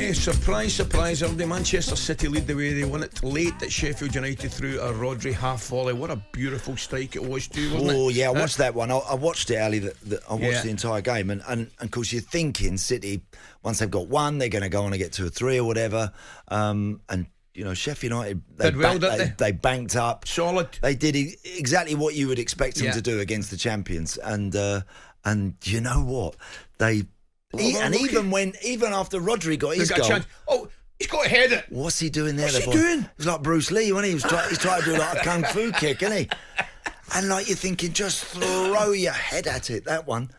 Okay, surprise, everybody. Manchester City lead the way. They won it late at Sheffield United through a Rodri half volley. What a beautiful strike it was too, wasn't it? Oh yeah, I watched that one. I watched it, Ali. I watched the entire game, and of course you're thinking City, once they've got one, they're going to go on and get 2 or 3 or whatever. And you know, Sheffield United, they banked up, solid. They did exactly what you would expect them to do against the champions, and you know what even after Rodri got his goal. Oh, he's got to head it. What's he doing there? What's he doing? It was like Bruce Lee, wasn't he? He's trying to do like a kung fu kick, isn't he? And like you're thinking, just throw your head at it. That one,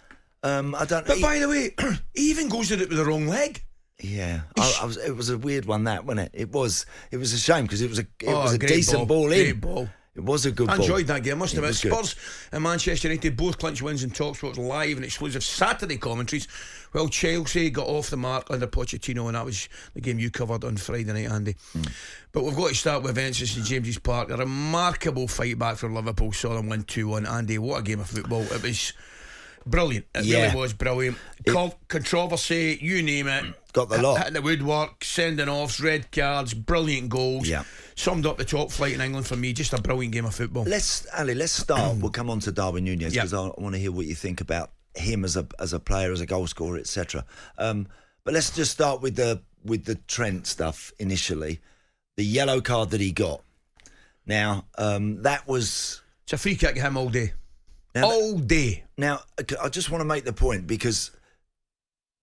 I don't. But by the way, he even goes at it with the wrong leg. Yeah, it was a weird one, that, wasn't it? It was a shame because it was a decent ball in. Great ball. It was a good ball. I enjoyed that game, must admit. Spurs and Manchester United both clinched wins in talkSPORT's live and exclusive Saturday commentaries, while Chelsea got off the mark under Pochettino, and that was the game you covered on Friday night, Andy. But we've got to start with events at St James's Park. A remarkable fight back from Liverpool, saw them win 2-1. Andy, what a game of football. It was brilliant. It really was brilliant. Controversy, you name it. Got the lot. Hitting the woodwork, sending offs, red cards, brilliant goals. Yeah. Summed up the top flight in England for me. Just a brilliant game of football. Let's start. We'll come on to Darwin Nunez because I want to hear what you think about him as a player, as a goal scorer, etc. But let's just start with the Trent stuff initially. The yellow card that he got. Now, that was... It's a free kick at him all day. All day. Now, I just want to make the point because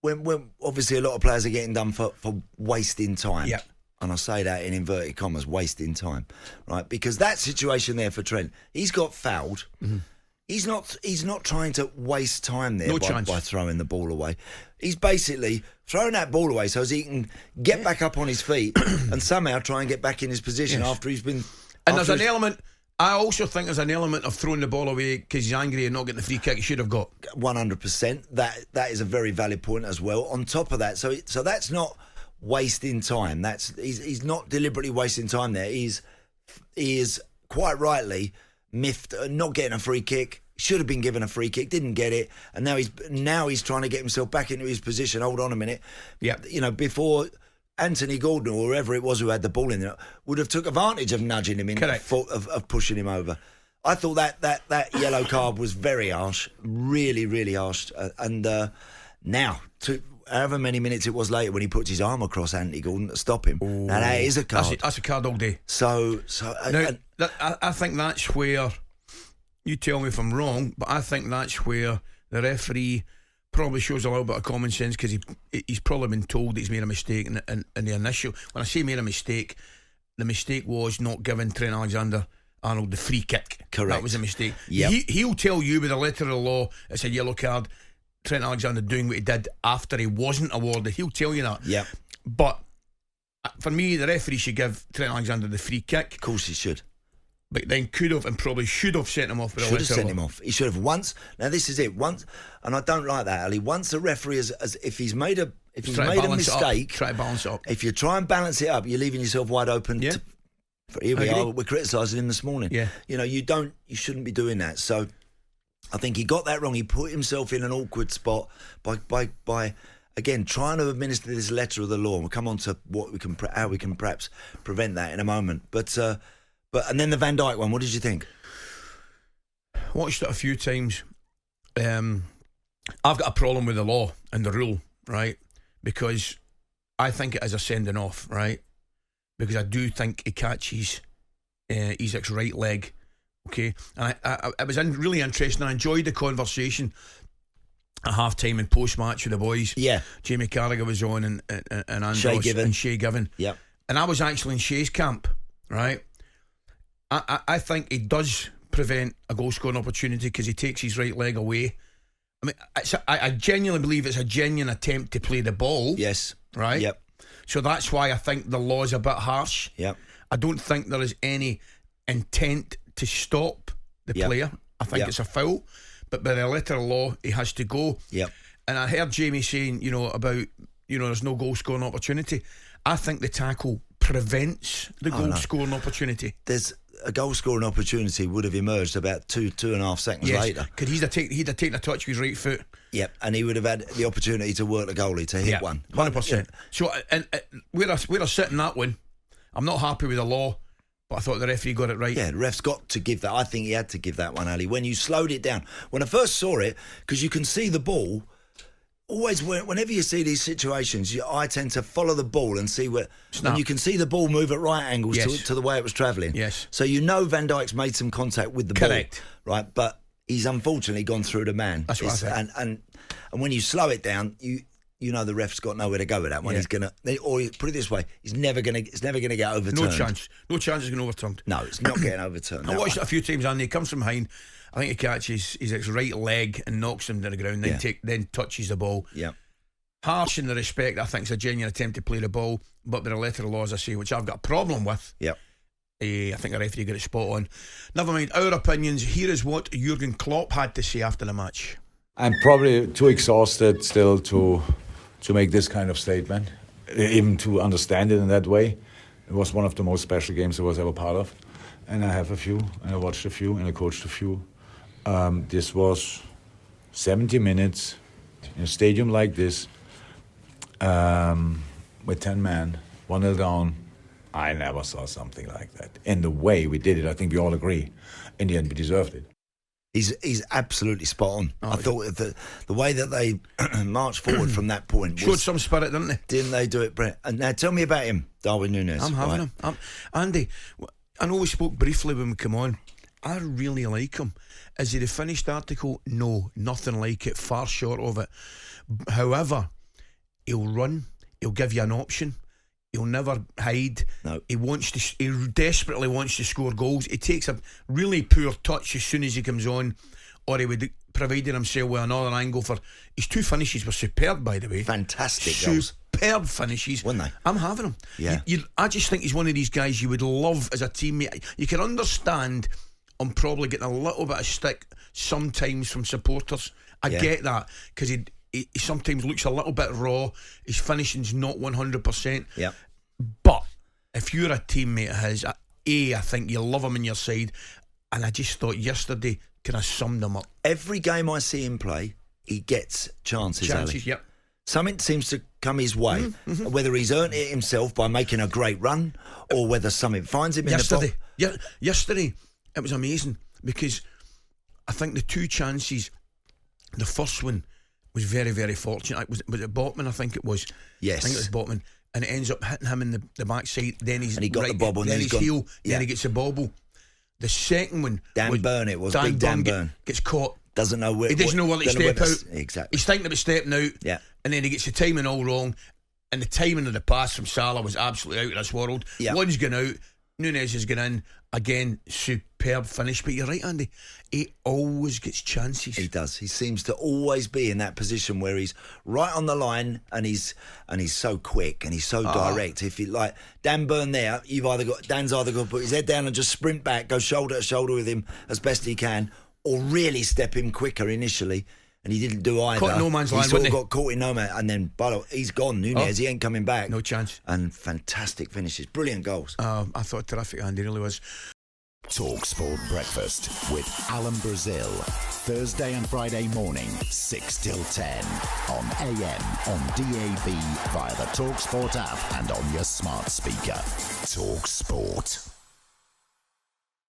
when obviously a lot of players are getting done for wasting time. Yeah. And I say that in inverted commas, wasting time, right? Because that situation there for Trent, he's got fouled. Mm-hmm. He's not trying to waste time there by throwing the ball away. He's basically throwing that ball away so as he can get back up on his feet and somehow try and get back in his position after he's been... And there's an element... I also think there's an element of throwing the ball away because he's angry and not getting the free kick he should have got. 100%. That is a very valid point as well. On top of that, so that's not wasting time. He's not deliberately wasting time there. He is quite rightly miffed, not getting a free kick. Should have been given a free kick, didn't get it, and now he's trying to get himself back into his position. Hold on a minute. Yeah. You know, before Anthony Gordon or whoever it was who had the ball in there would have took advantage of nudging him in, of pushing him over. I thought that yellow card was very harsh, really, really harsh. Now, however many minutes it was later when he puts his arm across Anthony Gordon to stop him, now that is a card. That's a card all day. I think that's where, you tell me if I'm wrong, but I think that's where the referee probably shows a little bit of common sense because he's probably been told that he's made a mistake in the initial. When I say made a mistake, the mistake was not giving Trent Alexander-Arnold the free kick. Correct. That was a mistake. Yep. He'll tell you with the letter of the law it's a yellow card. Trent Alexander doing what he did after he wasn't awarded. He'll tell you that. Yeah. But for me, the referee should give Trent Alexander the free kick. Of course he should. But then could have and probably should have sent him off. Should have sent him off. He should have once. Now this is it. Once, and I don't like that, Ali. Once a referee if he's made a mistake, try to balance it up. If you try and balance it up, you're leaving yourself wide open. Yeah. Here we are. We're criticising him this morning. Yeah. You know, you shouldn't be doing that. So I think he got that wrong. He put himself in an awkward spot by again trying to administer this letter of the law. We'll come on to how we can perhaps prevent that in a moment. But and then the Van Dijk one, what did you think? Watched it a few times. I've got a problem with the law and the rule, right? Because I think it is a sending off, right? Because I do think he catches Isak's right leg, okay? And it was really interesting. I enjoyed the conversation at half-time and post-match with the boys. Yeah. Jamie Carragher was on and Andros and Shay Given. Yeah. And I was actually in Shay's camp, right? I think he does prevent a goal scoring opportunity because he takes his right leg away. I mean, I genuinely believe it's a genuine attempt to play the ball. Yes. Right? Yep. So that's why I think the law's a bit harsh. Yep. I don't think there is any intent to stop the player. I think it's a foul. But by the letter of law, he has to go. Yep. And I heard Jamie saying, about, there's no goal scoring opportunity. I think the tackle prevents the goal scoring opportunity. There's a goal scoring opportunity would have emerged about two and a half seconds later. Because he'd have taken a touch with his right foot. Yep, and he would have had the opportunity to work the goalie to hit one. 100%. So, and where I sit in that one, I'm not happy with the law, but I thought the referee got it right. Yeah, the ref's got to give that. I think he had to give that one, Ali. When you slowed it down, when I first saw it, because you can see the ball. Always, whenever you see these situations, I tend to follow the ball and see where. And you can see the ball move at right angles to the way it was travelling. Yes. So Van Dijk's made some contact with the ball, right? But he's unfortunately gone through the man. That's what I think. And when you slow it down, you know the ref's got nowhere to go with that one. Yeah. He's gonna, or put it this way, it's never gonna get overturned. No chance it's going to overturned. No, it's not getting overturned. I watched it a few times, and he comes from behind. I think he catches his right leg and knocks him to the ground, then touches the ball. Yeah. Harsh in the respect, I think it's a genuine attempt to play the ball, but by the letter of the law, as I say, which I've got a problem with. Yep. I think the referee got it spot on. Never mind our opinions. Here is what Jurgen Klopp had to say after the match. I'm probably too exhausted still to make this kind of statement, even to understand it in that way. It was one of the most special games I was ever part of, and I have a few, and I watched a few, and I coached a few. This was 70 minutes in a stadium like this, with 10 men, 1-0 down. I never saw something like that. And the way we did it, I think we all agree. In the end, we deserved it. He's absolutely spot on. I thought the way that they marched forward from that point showed some spirit, didn't they? Didn't they do it, Brett? And now tell me about him, Darwin Nunez. I'm having him. Andy, I know we spoke briefly when we come on. I really like him. Is he the finished article? No, nothing like it. Far short of it. However, he'll run. He'll give you an option. He'll never hide. No. He desperately wants to score goals. He takes a really poor touch as soon as he comes on, or he would provided himself with another angle for his two finishes were superb, by the way. Fantastic goals. Superb finishes. Weren't they? I'm having him. Yeah. I just think he's one of these guys you would love as a teammate. You can understand I'm probably getting a little bit of stick sometimes from supporters. I get that because he sometimes looks a little bit raw. His finishing's not 100%. Yeah. But if you're a teammate of his, I think you love him on your side. And I just thought yesterday kind of summed him up. Every game I see him play, he gets chances. Ali. Yep. Something seems to come his way, whether he's earned it himself by making a great run, or whether something finds him in the box. Yesterday, it was amazing because I think the two chances, the first one was very, very fortunate. Was it Botman? I think it was. Yes. I think it was Botman. And it ends up hitting him in the backside. Then he got the bobble. Then his heel. Then he gets the bobble. The second one, Dan Burn. It was big Dan Burn. Gets caught. Doesn't know where. He doesn't know where to step out. Exactly. He's thinking about stepping out. Yeah. And then he gets the timing all wrong. And the timing of the pass from Salah was absolutely out of this world. Yeah. One's gone out. Nunez has gone in. Again, superb finish. But you're right, Andy. He always gets chances. He does. He seems to always be in that position where he's right on the line and he's so quick and he's so direct. If you like Dan Burn there, Dan's either got to put his head down and just sprint back, go shoulder to shoulder with him as best he can, or really step him quicker initially. And he didn't do either. Caught in no man's line, he sort of got caught in no man, and then he's gone. Nunez, he ain't coming back. No chance. And fantastic finishes, brilliant goals. I thought terrific, Andy, really was. talkSPORT Breakfast with Alan Brazil. Thursday and Friday morning, 6 till 10. On AM, on DAB, via the talkSPORT app and on your smart speaker. talkSPORT.